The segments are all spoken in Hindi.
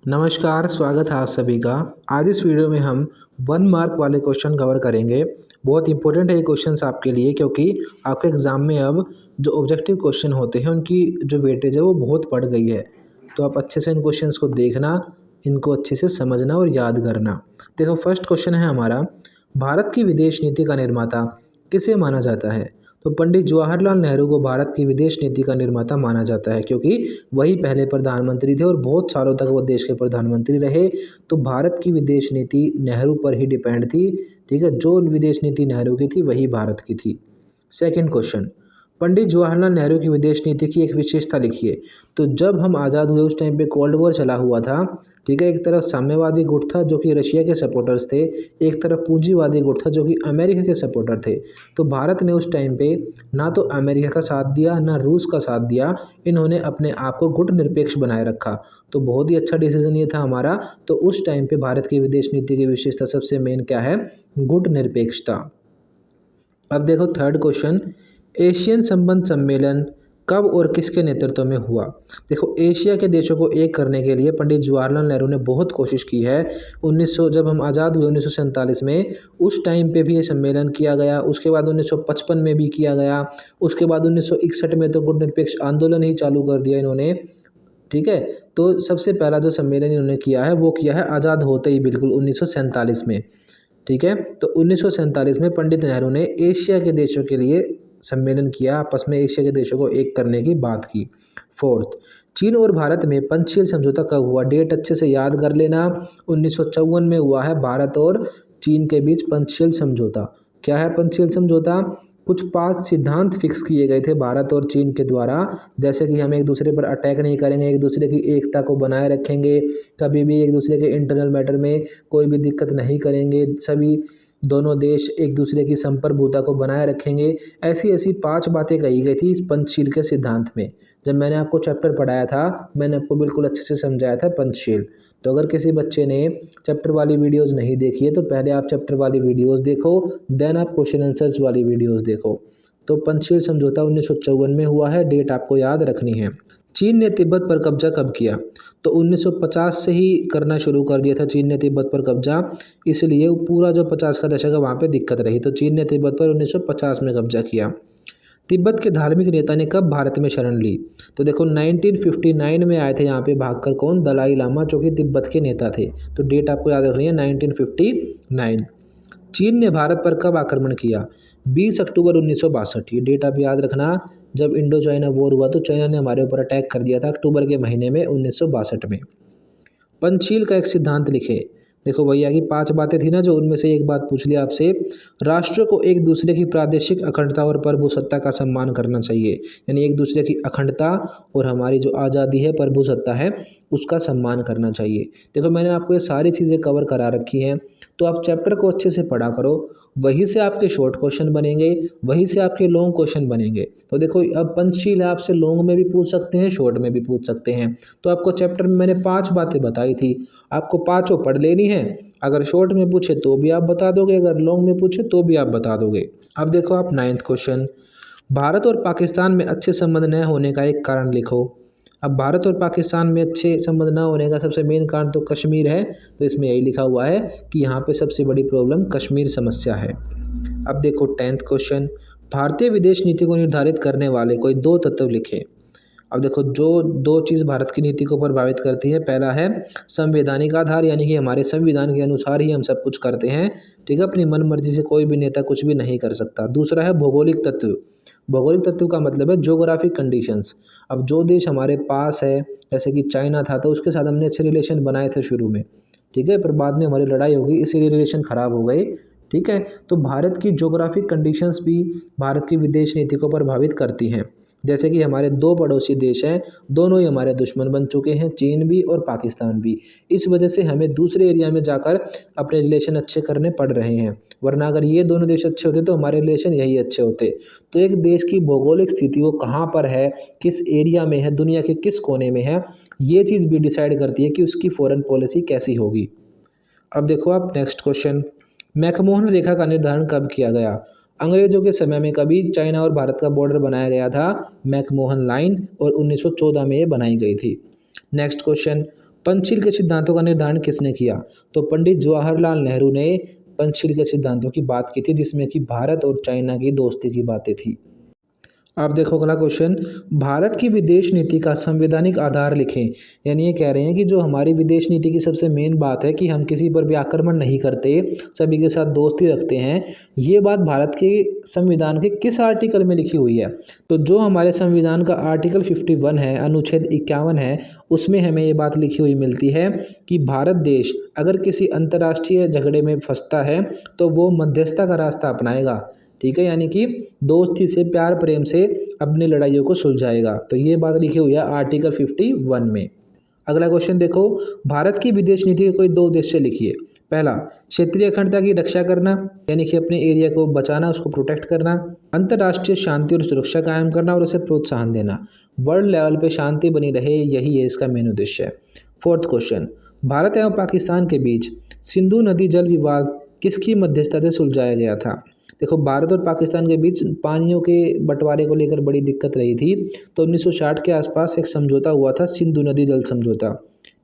नमस्कार, स्वागत है आप सभी का। आज इस वीडियो में हम 1 मार्क वाले क्वेश्चन कवर करेंगे। बहुत इंपॉर्टेंट है ये क्वेश्चंस आपके लिए, क्योंकि आपके एग्ज़ाम में अब जो ऑब्जेक्टिव क्वेश्चन होते हैं उनकी जो वेटेज है वो बहुत बढ़ गई है। तो आप अच्छे से इन क्वेश्चंस को देखना, इनको अच्छे से समझना और याद करना। देखो, फर्स्ट क्वेश्चन है हमारा, भारत की विदेश नीति का निर्माता किसे माना जाता है? तो पंडित जवाहरलाल नेहरू को भारत की विदेश नीति का निर्माता माना जाता है, क्योंकि वही पहले प्रधानमंत्री थे और बहुत सालों तक वो देश के प्रधानमंत्री रहे। तो भारत की विदेश नीति नेहरू पर ही डिपेंड थी। ठीक है, जो विदेश नीति नेहरू की थी वही भारत की थी। सेकंड क्वेश्चन, पंडित जवाहरलाल नेहरू की विदेश नीति की एक विशेषता लिखिए। तो जब हम आज़ाद हुए उस टाइम पे कोल्ड वॉर चला हुआ था। ठीक है, एक तरफ साम्यवादी गुट था जो कि रशिया के सपोर्टर्स थे, एक तरफ पूंजीवादी गुट था जो कि अमेरिका के सपोर्टर थे। तो भारत ने उस टाइम पे ना तो अमेरिका का साथ दिया ना रूस का साथ दिया, इन्होंने अपने आप को गुट निरपेक्ष बनाए रखा। तो बहुत ही अच्छा डिसीजन ये था हमारा। तो उस टाइम पे भारत की विदेश नीति की विशेषता सबसे मेन क्या है? गुट निरपेक्षता। अब देखो थर्ड क्वेश्चन, एशियन संबंध सम्मेलन कब और किसके नेतृत्व में हुआ? देखो, एशिया के देशों को एक करने के लिए पंडित जवाहरलाल नेहरू ने बहुत कोशिश की है। 1900 जब हम आज़ाद हुए 1947 में, उस टाइम पे भी ये सम्मेलन किया गया। उसके बाद 1955 में भी किया गया। उसके बाद 1961 में तो गुट निरपेक्ष आंदोलन ही चालू कर दिया इन्होंने। ठीक है, तो सबसे पहला जो सम्मेलन इन्होंने किया है वो किया है आज़ाद होते ही बिल्कुल 1947 में। ठीक है, तो 1947 में पंडित नेहरू ने एशिया के देशों के लिए सम्मेलन किया, आपस में एशिया के देशों को एक करने की बात की। फोर्थ, चीन और भारत में पंचशील समझौता कब हुआ? डेट अच्छे से याद कर लेना। 1954 में हुआ है भारत और चीन के बीच पंचशील समझौता। क्या है पंचशील समझौता? कुछ 5 सिद्धांत फिक्स किए गए थे भारत और चीन के द्वारा, जैसे कि हम एक दूसरे पर अटैक नहीं करेंगे, एक दूसरे की एकता को बनाए रखेंगे, कभी भी एक दूसरे के इंटरनल मैटर में कोई भी दिक्कत नहीं करेंगे, सभी दोनों देश एक दूसरे की संप्रभुता को बनाए रखेंगे। ऐसी ऐसी 5 बातें कही गई थी इस पंचशील के सिद्धांत में। जब मैंने आपको चैप्टर पढ़ाया था, मैंने आपको बिल्कुल अच्छे से समझाया था पंचशील। तो अगर किसी बच्चे ने चैप्टर वाली वीडियोज़ नहीं देखी है तो पहले आप चैप्टर वाली वीडियोज़ देखो, देन आप क्वेश्चन आंसर्स वाली वीडियोज़ देखो। तो पंचशील समझौता 1954 में हुआ है, डेट आपको याद रखनी है। चीन ने तिब्बत पर कब्जा कब किया? तो 1950 से ही करना शुरू कर दिया था चीन ने तिब्बत पर कब्जा, इसलिए पूरा जो 50 का दशक है वहाँ पे दिक्कत रही। तो चीन ने तिब्बत पर 1950 में कब्जा किया। तिब्बत के धार्मिक नेता ने कब भारत में शरण ली? तो देखो 1959 में आए थे यहाँ पे भागकर, कौन? दलाई लामा, जो कि तिब्बत के नेता थे। तो डेट आपको याद रखनी है 1959। चीन ने भारत पर कब आक्रमण किया? 20 अक्टूबर 1962। ये डेट आप याद रखना। जब इंडो चाइना वॉर हुआ तो चाइना ने हमारे ऊपर अटैक कर दिया था अक्टूबर के महीने में 1962 में। पंचशील का एक सिद्धांत लिखे। देखो भैया की 5 बातें थी ना, जो उनमें से एक बात पूछ लिया आपसे, राष्ट्र को एक दूसरे की प्रादेशिक अखंडता और प्रभुसत्ता का सम्मान करना चाहिए। यानी एक दूसरे की अखंडता और हमारी जो आज़ादी है, प्रभुसत्ता है, उसका सम्मान करना चाहिए। देखो मैंने आपको ये सारी चीज़ें कवर करा रखी हैं, तो आप चैप्टर को अच्छे से पढ़ा करो। वहीं से आपके शॉर्ट क्वेश्चन बनेंगे, वहीं से आपके लॉन्ग क्वेश्चन बनेंगे। तो देखो अब पंचशील है, आपसे लॉन्ग में भी पूछ सकते हैं, शॉर्ट में भी पूछ सकते हैं। तो आपको चैप्टर में मैंने 5 बातें बताई थी, आपको पाँचों पढ़ लेनी है। अगर शॉर्ट में पूछे तो भी आप बता दोगे, अगर लॉन्ग में पूछे तो भी आप बता दोगे। अब देखो आप 9th क्वेश्चन, भारत और पाकिस्तान में अच्छे संबंध न होने का एक कारण लिखो। अब भारत और पाकिस्तान में अच्छे संबंध न होने का सबसे मेन कारण तो कश्मीर है। तो इसमें यही लिखा हुआ है कि यहाँ पे सबसे बड़ी प्रॉब्लम कश्मीर समस्या है। अब देखो 10th क्वेश्चन, भारतीय विदेश नीति को निर्धारित करने वाले कोई 2 तत्व लिखे। अब देखो जो 2 चीज़ भारत की नीति को प्रभावित करती है, पहला है संवैधानिक आधार, यानी कि हमारे संविधान के अनुसार ही हम सब कुछ करते हैं। ठीक है, अपनी मन मर्जी से कोई भी नेता कुछ भी नहीं कर सकता। दूसरा है भौगोलिक तत्व। भौगोलिक तत्व का मतलब है ज्योग्राफिक कंडीशंस। अब जो देश हमारे पास है, जैसे कि चाइना था, तो उसके साथ हमने अच्छे रिलेशन बनाए थे शुरू में। ठीक है, पर बाद में हमारी लड़ाई हो गई, इसीलिए रिलेशन ख़राब हो गए। ठीक है, तो भारत की ज्योग्राफिक कंडीशंस भी भारत की विदेश नीति को प्रभावित करती हैं। जैसे कि हमारे 2 पड़ोसी देश हैं, दोनों ही हमारे दुश्मन बन चुके हैं, चीन भी और पाकिस्तान भी। इस वजह से हमें दूसरे एरिया में जाकर अपने रिलेशन अच्छे करने पड़ रहे हैं, वरना अगर ये दोनों देश अच्छे होते तो हमारे रिलेशन यही अच्छे होते। तो एक देश की भौगोलिक स्थिति वो कहाँ पर है, किस एरिया में है, दुनिया के किस कोने में है, ये चीज़ भी डिसाइड करती है कि उसकी फॉरेन पॉलिसी कैसी होगी। अब देखो आप नेक्स्ट क्वेश्चन, मैकमोहन रेखा का निर्धारण कब किया गया? अंग्रेजों के समय में कभी चाइना और भारत का बॉर्डर बनाया गया था, मैकमोहन लाइन, और 1914 में ये बनाई गई थी। नेक्स्ट क्वेश्चन, पंचशील के सिद्धांतों का निर्धारण किसने किया? तो पंडित जवाहरलाल नेहरू ने पंचशील के सिद्धांतों की बात की थी, जिसमें कि भारत और चाइना की दोस्ती की बातें थी। आप देखो अगला क्वेश्चन, भारत की विदेश नीति का संवैधानिक आधार लिखें। यानी ये कह रहे हैं कि जो हमारी विदेश नीति की सबसे मेन बात है कि हम किसी पर भी आक्रमण नहीं करते, सभी के साथ दोस्ती रखते हैं, ये बात भारत के संविधान के किस आर्टिकल में लिखी हुई है? तो जो हमारे संविधान का आर्टिकल 51 है, अनुच्छेद 51 है, उसमें हमें ये बात लिखी हुई मिलती है कि भारत देश अगर किसी अंतर्राष्ट्रीय झगड़े में फंसता है तो वो मध्यस्थता का रास्ता अपनाएगा। ठीक है, यानी कि दोस्ती से, प्यार प्रेम से अपनी लड़ाइयों को सुलझाएगा। तो ये बात लिखी हुई है आर्टिकल 51 में। अगला क्वेश्चन देखो, भारत की विदेश नीति के कोई दो उद्देश्य लिखिए। पहला, क्षेत्रीय अखंडता की रक्षा करना, यानी कि अपने एरिया को बचाना, उसको प्रोटेक्ट करना। अंतर्राष्ट्रीय शांति और सुरक्षा कायम करना और उसे प्रोत्साहन देना। वर्ल्ड लेवल पे शांति बनी रहे, यही है इसका मेन उद्देश्य है। फोर्थ क्वेश्चन, भारत एवं पाकिस्तान के बीच सिंधु नदी जल विवाद किसकी मध्यस्थता से सुलझाया गया था? देखो, भारत और पाकिस्तान के बीच पानियों के बंटवारे को लेकर बड़ी दिक्कत रही थी, तो 1960 के आसपास एक समझौता हुआ था, सिंधु नदी जल समझौता।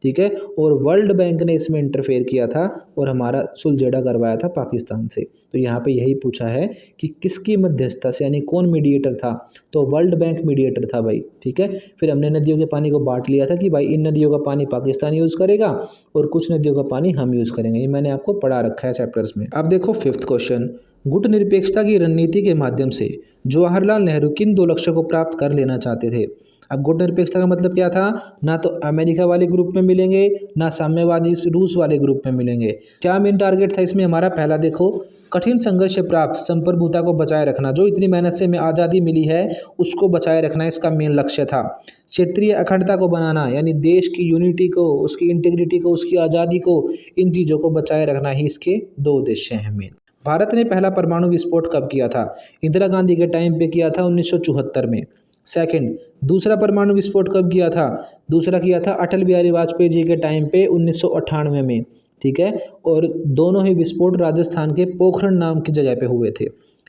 ठीक है, और वर्ल्ड बैंक ने इसमें इंटरफेयर किया था और हमारा सुलझेड़ा करवाया था पाकिस्तान से। तो यहाँ पे यही पूछा है कि किसकी मध्यस्थता से, यानी कौन मीडिएटर था? तो वर्ल्ड बैंक मीडिएटर था भाई। ठीक है, फिर हमने नदियों के पानी को बांट लिया था कि भाई इन नदियों का पानी पाकिस्तान यूज़ करेगा और कुछ नदियों का पानी हम यूज़ करेंगे। ये मैंने आपको पढ़ा रखा है चैप्टर्स में। अब देखो फिफ्थ क्वेश्चन, गुट निरपेक्षता की रणनीति के माध्यम से जवाहरलाल नेहरू किन दो लक्ष्यों को प्राप्त कर लेना चाहते थे? अब गुट निरपेक्षता का मतलब क्या था? ना तो अमेरिका वाले ग्रुप में मिलेंगे, ना साम्यवादी रूस वाले ग्रुप में मिलेंगे। क्या मेन टारगेट था इसमें हमारा? पहला देखो, कठिन संघर्ष से प्राप्त संप्रभुता को बचाए रखना, जो इतनी मेहनत से हमें आज़ादी मिली है उसको बचाए रखना इसका मेन लक्ष्य था। क्षेत्रीय अखंडता को बनाना, यानी देश की यूनिटी को, उसकी इंटीग्रिटी को, उसकी आज़ादी को, इन चीज़ों को बचाए रखना ही इसके दो उद्देश्य हैं मेन। भारत ने पहला परमाणु विस्फोट कब किया था? इंदिरा गांधी के टाइम पे किया था 1974 में। सेकंड, दूसरा परमाणु विस्फोट कब किया था? दूसरा किया था अटल बिहारी वाजपेयी जी के टाइम पे 1998 में। ठीक है, और दोनों ही विस्फोट राजस्थान के पोखरण नाम की जगह पे हुए थे।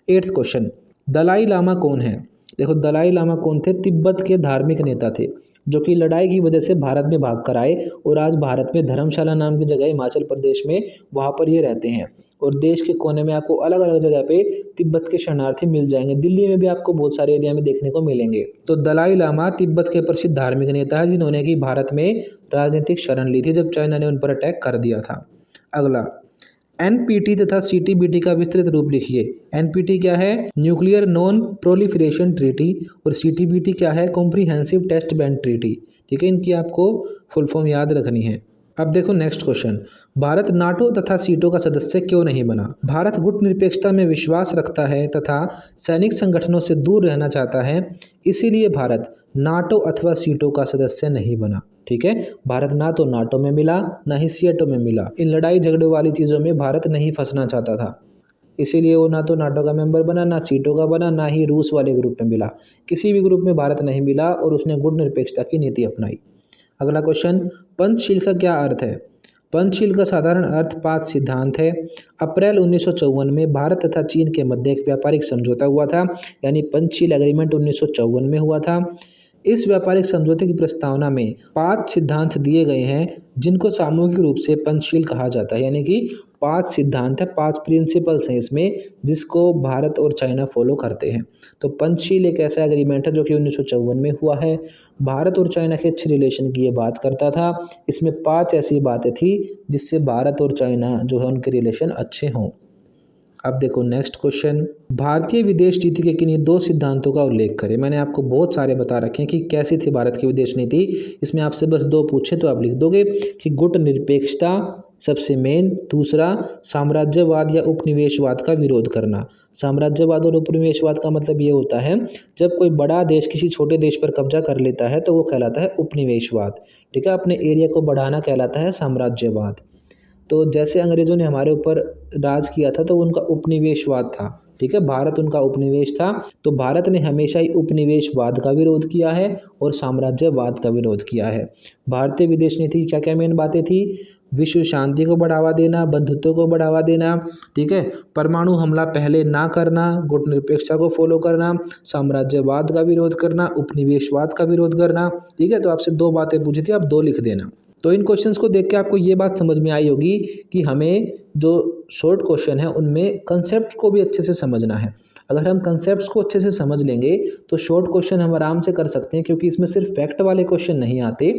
एट्थ क्वेश्चन, दलाई लामा कौन है? देखो, दलाई लामा कौन थे? तिब्बत के धार्मिक नेता थे, जो कि लड़ाई की वजह से भारत में भाग कर आए और आज भारत में धर्मशाला नाम की जगह हिमाचल प्रदेश में, वहाँ पर ये रहते हैं। और देश के कोने में आपको अलग अलग जगह पे तिब्बत के शरणार्थी मिल जाएंगे। दिल्ली में भी आपको बहुत सारे एरिया में देखने को मिलेंगे। तो दलाई लामा तिब्बत के प्रसिद्ध धार्मिक नेता है, जिन्होंने कि भारत में राजनीतिक शरण ली थी जब चाइना ने उन पर अटैक कर दिया था। अगला, एनपीटी तथा सीटीबीटी का विस्तृत रूप लिखिए। एनपीटी क्या है? न्यूक्लियर नॉन प्रोलिफरेशन ट्रीटी, और सीटीबीटी क्या है? Comprehensive test band treaty. ठीक है, इनकी आपको फुल फॉर्म याद रखनी है। अब देखो नेक्स्ट क्वेश्चन, भारत नाटो तथा सीटो का सदस्य क्यों नहीं बना? भारत गुट निरपेक्षता में विश्वास रखता है तथा सैनिक संगठनों से दूर रहना चाहता है, इसीलिए भारत नाटो अथवा सीटो का सदस्य नहीं बना। ठीक है, भारत ना तो नाटो में मिला, ना ही सीटो में मिला। इन लड़ाई झगड़े वाली चीज़ों में भारत नहीं फंसना चाहता था, इसीलिए वो ना तो नाटो का मेंबर बना, ना सीटो का बना, ना ही रूस वाले ग्रुप में मिला। किसी भी ग्रुप में भारत नहीं मिला और उसने गुट निरपेक्षता की नीति अपनाई। अगला क्वेश्चन, पंचशील का क्या अर्थ है? पंचशील का साधारण अर्थ 5 सिद्धांत है। अप्रैल 1954 में भारत तथा चीन के मध्य एक व्यापारिक समझौता हुआ था, यानी पंचशील एग्रीमेंट 1954 में हुआ था। इस व्यापारिक समझौते की प्रस्तावना में 5 सिद्धांत दिए गए हैं, जिनको सामूहिक रूप से पंचशील कहा जाता है। यानी कि 5 सिद्धांत है, 5 प्रिंसिपल्स हैं इसमें, जिसको भारत और चाइना फॉलो करते हैं। तो पंचशील एक ऐसा एग्रीमेंट है जो कि 1954 में हुआ है। भारत और चाइना के अच्छे रिलेशन की ये बात करता था। इसमें 5 ऐसी बातें थी जिससे भारत और चाइना जो है उनके रिलेशन अच्छे हों। अब देखो नेक्स्ट क्वेश्चन, भारतीय विदेश नीति के किन्हीं 2 सिद्धांतों का उल्लेख करें। मैंने आपको बहुत सारे बता रखे हैं कि कैसी थी भारत की विदेश नीति। इसमें आपसे बस 2 पूछे तो आप लिख दोगे कि गुट निरपेक्षता सबसे मेन, दूसरा साम्राज्यवाद या उपनिवेशवाद का विरोध करना। साम्राज्यवाद और उपनिवेशवाद का मतलब ये होता है, जब कोई बड़ा देश किसी छोटे देश पर कब्जा कर लेता है तो वो कहलाता है उपनिवेशवाद। ठीक है, अपने एरिया को बढ़ाना कहलाता है साम्राज्यवाद। तो जैसे अंग्रेज़ों ने हमारे ऊपर राज किया था तो उनका उपनिवेशवाद था। ठीक है, भारत उनका उपनिवेश था, तो भारत ने हमेशा ही उपनिवेशवाद का विरोध किया है और साम्राज्यवाद का विरोध किया है। भारतीय विदेश नीति की क्या क्या मेन बातें थी? विश्व शांति को बढ़ावा देना, बंधुत्व को बढ़ावा देना, ठीक है, परमाणु हमला पहले ना करना, गुट निरपेक्षता को फॉलो करना, साम्राज्यवाद का विरोध करना, उपनिवेशवाद का विरोध करना। ठीक है, तो आपसे 2 बातें पूछी थी, आप 2 लिख देना। तो इन क्वेश्चंस को देख के आपको ये बात समझ में आई होगी कि हमें जो शॉर्ट क्वेश्चन है उनमें कंसेप्ट को भी अच्छे से समझना है। अगर हम कंसेप्ट्स को अच्छे से समझ लेंगे तो शॉर्ट क्वेश्चन हम आराम से कर सकते हैं, क्योंकि इसमें सिर्फ फैक्ट वाले क्वेश्चन नहीं आते।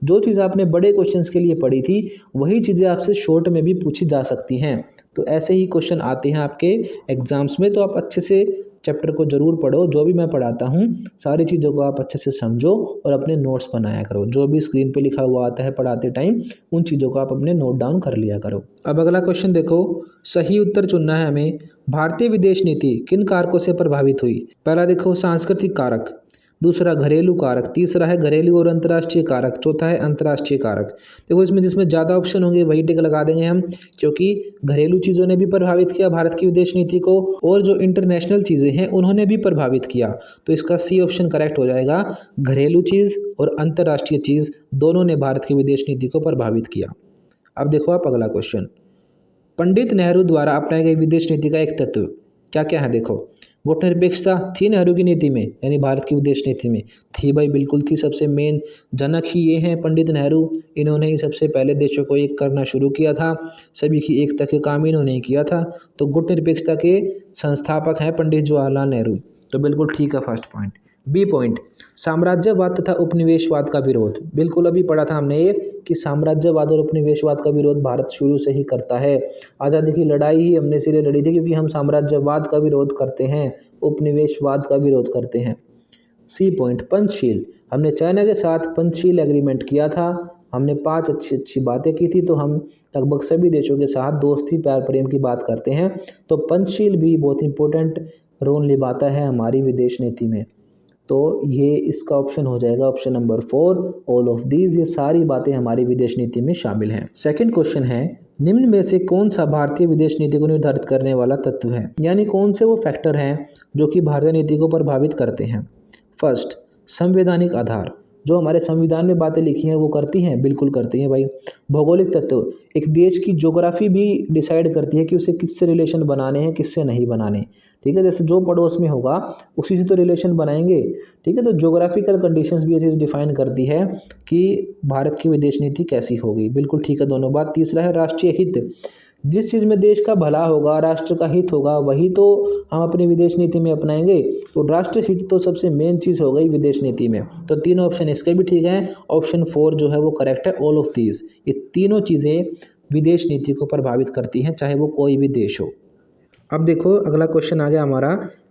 जो चीज़ आपने बड़े क्वेश्चंस के लिए पढ़ी थी वही चीज़ें आपसे शॉर्ट में भी पूछी जा सकती हैं। तो ऐसे ही क्वेश्चन आते हैं आपके एग्जाम्स में। तो आप अच्छे से चैप्टर को ज़रूर पढ़ो, जो भी मैं पढ़ाता हूँ सारी चीज़ों को आप अच्छे से समझो और अपने नोट्स बनाया करो। जो भी स्क्रीन पे लिखा हुआ आता है पढ़ाते टाइम उन चीज़ों को आप अपने नोट डाउन कर लिया करो। अब अगला क्वेश्चन देखो, सही उत्तर चुनना है हमें। भारतीय विदेश नीति किन कारकों से प्रभावित हुई? पहला देखो सांस्कृतिक कारक, दूसरा घरेलू कारक, तीसरा है घरेलू और अंतर्राष्ट्रीय कारक, चौथा है अंतर्राष्ट्रीय कारक। देखो इसमें जिसमें ज़्यादा ऑप्शन होंगे वही टिक लगा देंगे हम, क्योंकि घरेलू चीज़ों ने भी प्रभावित किया भारत की विदेश नीति को और जो इंटरनेशनल चीज़ें हैं उन्होंने भी प्रभावित किया। तो इसका सी ऑप्शन करेक्ट हो जाएगा। घरेलू चीज़ और अंतर्राष्ट्रीय चीज़ दोनों ने भारत की विदेश नीति को प्रभावित किया। अब देखो आप अगला क्वेश्चन, पंडित नेहरू द्वारा अपनाई गई विदेश नीति का एक तत्व क्या क्या है? देखो गुटनिरपेक्षता थी नेहरू की नीति में, यानी भारत की विदेश नीति में थी भाई, बिल्कुल थी। सबसे मेन जनक ही ये हैं पंडित नेहरू। इन्होंने ही सबसे पहले देशों को एक करना शुरू किया था, सभी की एकता के काम इन्होंने ही किया था। तो गुटनिरपेक्षता के संस्थापक हैं पंडित जवाहरलाल नेहरू। तो बिल्कुल ठीक है फर्स्ट पॉइंट। बी पॉइंट, साम्राज्यवाद तथा उपनिवेशवाद का विरोध। बिल्कुल अभी पढ़ा था हमने ये कि साम्राज्यवाद और उपनिवेशवाद का विरोध भारत शुरू से ही करता है। आज़ादी की लड़ाई ही हमने इसलिए लड़ी थी क्योंकि हम साम्राज्यवाद का विरोध करते हैं, उपनिवेशवाद का विरोध करते हैं। सी पॉइंट, पंचशील, हमने चाइना के साथ पंचशील एग्रीमेंट किया था। हमने 5 अच्छी अच्छी बातें की थी। तो हम लगभग सभी देशों के साथ दोस्ती प्यार प्रेम की बात करते हैं। तो पंचशील भी बहुत इंपॉर्टेंट रोल निभाता है हमारी विदेश नीति में। तो ये इसका ऑप्शन हो जाएगा option number 4, all of these. ये सारी बातें हमारी विदेश नीति में शामिल हैं। सेकंड क्वेश्चन है, निम्न में से कौन सा भारतीय विदेश नीति को निर्धारित करने वाला तत्व है? यानी कौन से वो फैक्टर हैं जो कि भारतीय नीति को प्रभावित करते हैं? फर्स्ट, संवैधानिक आधार, जो हमारे संविधान में बातें लिखी हैं वो करती हैं, बिल्कुल करती हैं भाई। भौगोलिक तत्व, एक देश की ज्योग्राफी भी डिसाइड करती है कि उसे किससे रिलेशन बनाने हैं किससे नहीं बनाने। ठीक है, जैसे जो पड़ोस में होगा उसी से तो रिलेशन बनाएंगे। ठीक है, तो ज्योग्राफिकल कंडीशंस भी ये चीज़ डिफाइन करती है कि भारत की विदेश नीति कैसी होगी। बिल्कुल ठीक है दोनों बात। तीसरा है राष्ट्रीय हित, जिस चीज़ में देश का भला होगा, राष्ट्र का हित होगा, वही तो हम अपनी विदेश नीति में अपनाएंगे। तो राष्ट्र हित तो सबसे मेन चीज़ हो गई विदेश नीति में। तो तीनों ऑप्शन इसके भी ठीक हैं। ऑप्शन 4 जो है वो करेक्ट है, ऑल ऑफ दीज। ये तीनों चीज़ें विदेश नीति को प्रभावित करती हैं, चाहे वो कोई भी देश हो। अब देखो अगला क्वेश्चन आ गया हमारा।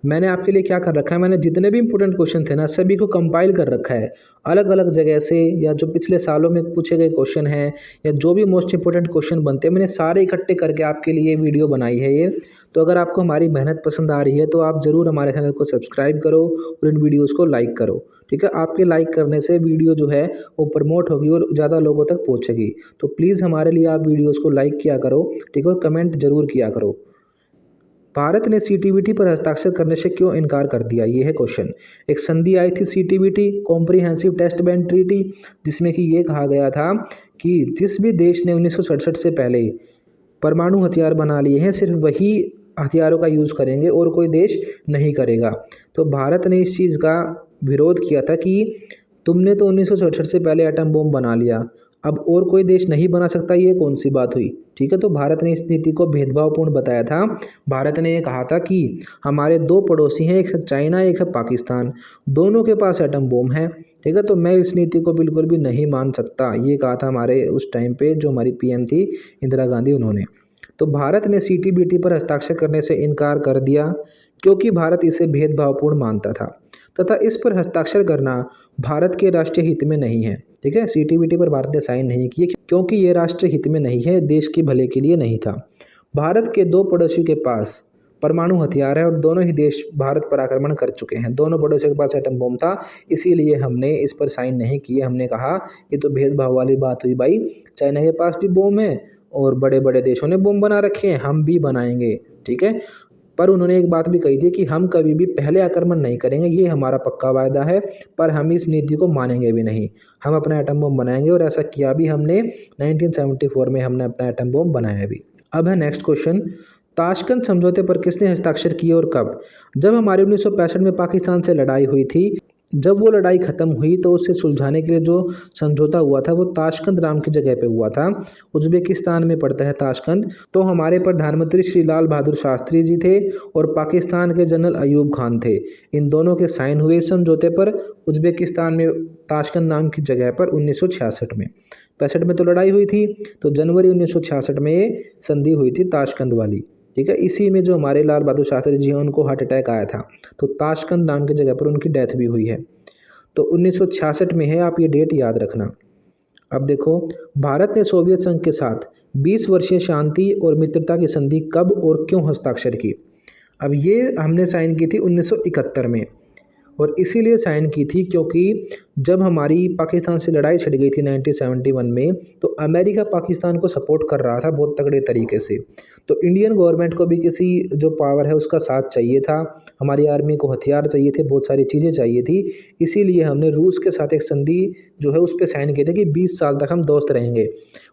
मैंने आपके लिए क्या कर रखा है, मैंने जितने भी इंपॉर्टेंट क्वेश्चन थे ना सभी को कंपाइल कर रखा है अलग अलग जगह से, या जो पिछले सालों में पूछे गए क्वेश्चन हैं या जो भी मोस्ट इंपॉर्टेंट क्वेश्चन बनते हैं मैंने सारे इकट्ठे करके आपके लिए वीडियो बनाई है ये। तो अगर आपको हमारी मेहनत पसंद आ रही है तो आप ज़रूर हमारे चैनल को सब्सक्राइब करो और इन वीडियोज़ को लाइक करो। ठीक है, आपके लाइक करने से वीडियो जो है वो प्रमोट होगी और ज़्यादा लोगों तक पहुँचेगी। तो प्लीज़ हमारे लिए आप वीडियोज़ को लाइक किया करो, ठीक है, और कमेंट ज़रूर किया करो। भारत ने सीटीबीटी पर हस्ताक्षर करने से क्यों इनकार कर दिया, ये है क्वेश्चन। एक संधि आई थी CTBT, comprehensive test ban treaty, जिसमें कि ये कहा गया था कि जिस भी देश ने 1967 से पहले परमाणु हथियार बना लिए हैं सिर्फ वही हथियारों का यूज़ करेंगे और कोई देश नहीं करेगा। तो भारत ने इस चीज़ का विरोध किया था कि तुमने तो 1967 से पहले एटम बम बना लिया, अब और कोई देश नहीं बना सकता, ये कौन सी बात हुई। ठीक है, तो भारत ने इस नीति को भेदभावपूर्ण बताया था। भारत ने ये कहा था कि हमारे 2 पड़ोसी हैं, एक है चाइना एक है पाकिस्तान, दोनों के पास एटम बम है। ठीक है, तो मैं इस नीति को बिल्कुल भी नहीं मान सकता, ये कहा था हमारे उस टाइम पे जो हमारी पीएम थी इंदिरा गांधी, उन्होंने। तो भारत ने सीटीबीटी पर हस्ताक्षर करने से इनकार कर दिया क्योंकि भारत इसे भेदभावपूर्ण मानता था तथा इस पर हस्ताक्षर करना भारत के राष्ट्रीय हित में नहीं है। ठीक है, सीटीबीटी पर भारत ने साइन नहीं किए क्योंकि ये राष्ट्रीय हित में नहीं है, देश के भले के लिए नहीं था। भारत के 2 पड़ोसियों के पास परमाणु हथियार है और दोनों ही देश भारत पर आक्रमण कर चुके हैं, दोनों पड़ोसियों के पास एटम बम था, इसीलिए हमने इस पर साइन नहीं किए। हमने कहा ये तो भेदभाव वाली बात हुई भाई, चाइना के पास भी बम है और बड़े बड़े देशों ने बम बना रखे हैं, हम भी बनाएंगे। ठीक है, पर उन्होंने एक बात भी कही थी कि हम कभी भी पहले आक्रमण नहीं करेंगे, ये हमारा पक्का वायदा है, पर हम इस नीति को मानेंगे भी नहीं, हम अपना एटम बम बनाएंगे। और ऐसा किया भी हमने, 1974 में हमने अपना एटम बम बनाया भी। अब है नेक्स्ट क्वेश्चन, ताशकंद समझौते पर किसने हस्ताक्षर किए और कब? जब हमारी 1965 में पाकिस्तान से लड़ाई हुई थी जब वो लड़ाई ख़त्म हुई तो उसे सुलझाने के लिए जो समझौता हुआ था वो ताशकंद नाम की जगह पे हुआ था। उज़्बेकिस्तान में पड़ता है ताशकंद। तो हमारे प्रधानमंत्री श्री लाल बहादुर शास्त्री जी थे और पाकिस्तान के जनरल अयूब खान थे। इन दोनों के साइन हुए इस समझौते पर उज़्बेकिस्तान में ताशकंद नाम की जगह पर 1966 में। 65 में तो लड़ाई हुई थी, तो जनवरी 1966 में ये संधि हुई थी ताशकंद वाली। ठीक है, इसी में जो हमारे लाल बहादुर शास्त्री जी हैं उनको हार्ट अटैक आया था, तो ताशकंद नाम की जगह पर उनकी डेथ भी हुई है। तो 1966 में है, आप ये डेट याद रखना। अब देखो, भारत ने सोवियत संघ के साथ 20 वर्षीय शांति और मित्रता की संधि कब और क्यों हस्ताक्षर की? अब ये हमने साइन की थी 1971 में, और इसीलिए साइन की थी क्योंकि जब हमारी पाकिस्तान से लड़ाई छिड़ गई थी 1971 में, तो अमेरिका पाकिस्तान को सपोर्ट कर रहा था बहुत तगड़े तरीके से। तो इंडियन गवर्नमेंट को भी किसी जो पावर है उसका साथ चाहिए था, हमारी आर्मी को हथियार चाहिए थे, बहुत सारी चीज़ें चाहिए थी। इसीलिए हमने रूस के साथ एक संधि जो है उस पर साइन किए थे कि 20 साल तक हम दोस्त रहेंगे।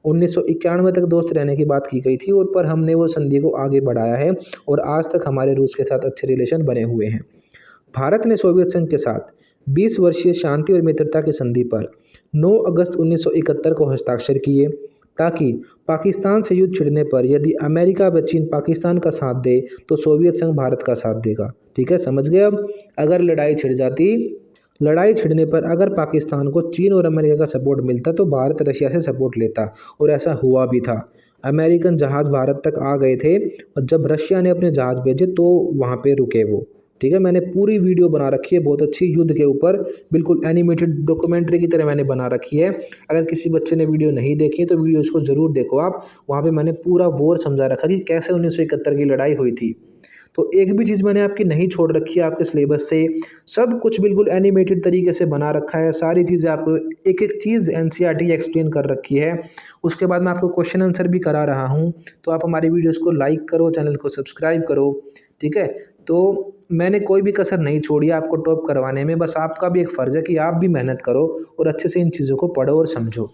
1991 तक दोस्त रहने की बात की गई थी, और पर हमने वो संधि को आगे बढ़ाया है और आज तक हमारे रूस के साथ अच्छे रिलेशन बने हुए हैं। भारत ने सोवियत संघ के साथ 20 वर्षीय शांति और मित्रता की संधि पर 9 अगस्त 1971 को हस्ताक्षर किए, ताकि पाकिस्तान से युद्ध छिड़ने पर यदि अमेरिका व चीन पाकिस्तान का साथ दे तो सोवियत संघ भारत का साथ देगा। ठीक है, समझ गए? अब अगर लड़ाई छिड़ने पर अगर पाकिस्तान को चीन और अमेरिका का सपोर्ट मिलता तो भारत रशिया से सपोर्ट लेता, और ऐसा हुआ भी था। अमेरिकन जहाज़ भारत तक आ गए थे, और जब रशिया ने अपने जहाज़ भेजे तो वहाँ पे रुके वो। ठीक है, मैंने पूरी वीडियो बना रखी है बहुत अच्छी युद्ध के ऊपर, बिल्कुल एनिमेटेड डॉक्यूमेंट्री की तरह मैंने बना रखी है। अगर किसी बच्चे ने वीडियो नहीं देखी है तो वीडियो उसको ज़रूर देखो आप। वहाँ पे मैंने पूरा वॉर समझा रखा कि कैसे 1971 की लड़ाई हुई थी। तो एक भी चीज़ मैंने आपकी नहीं छोड़ रखी है आपके सिलेबस से, सब कुछ बिल्कुल एनिमेटेड तरीके से बना रखा है। सारी चीज़ें आपको एक एक चीज़ एनसीईआरटी एक्सप्लेन कर रखी है। उसके बाद मैं आपको क्वेश्चन आंसर भी करा रहा हूँ। तो आप हमारी वीडियोज़ को लाइक करो, चैनल को सब्सक्राइब करो। ठीक है, तो मैंने कोई भी कसर नहीं छोड़ी आपको टॉप करवाने में। बस आपका भी एक फ़र्ज़ है कि आप भी मेहनत करो और अच्छे से इन चीज़ों को पढ़ो और समझो।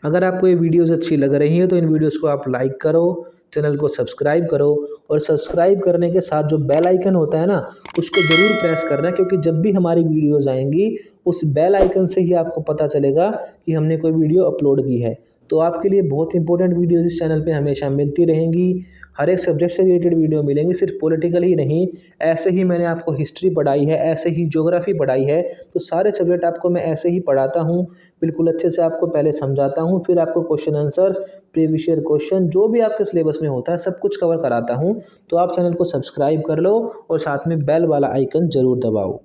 अगर आपको ये वीडियोज़ अच्छी लग रही हैं तो इन वीडियोज़ को आप लाइक करो, चैनल को सब्सक्राइब करो, और सब्सक्राइब करने के साथ जो बेल आइकन होता है ना, उसको ज़रूर प्रेस करना, क्योंकि जब भी हमारी वीडियोज़ आएंगी उस बेल आइकन से ही आपको पता चलेगा कि हमने कोई वीडियो अपलोड की है। तो आपके लिए बहुत इंपॉर्टेंट वीडियोज़ इस चैनल पे हमेशा मिलती रहेंगी। हर एक सब्जेक्ट से रिलेटेड वीडियो मिलेंगी, सिर्फ पॉलिटिकल ही नहीं। ऐसे ही मैंने आपको हिस्ट्री पढ़ाई है, ऐसे ही ज्योग्राफी पढ़ाई है, तो सारे सब्जेक्ट आपको मैं ऐसे ही पढ़ाता हूँ। बिल्कुल अच्छे से आपको पहले समझाता हूँ, फिर आपको question answers, previous year question जो भी आपके सिलेबस में होता है सब कुछ कवर कराता हूँ। तो आप चैनल को सब्सक्राइब कर लो और साथ में बेल वाला आइकन ज़रूर दबाओ।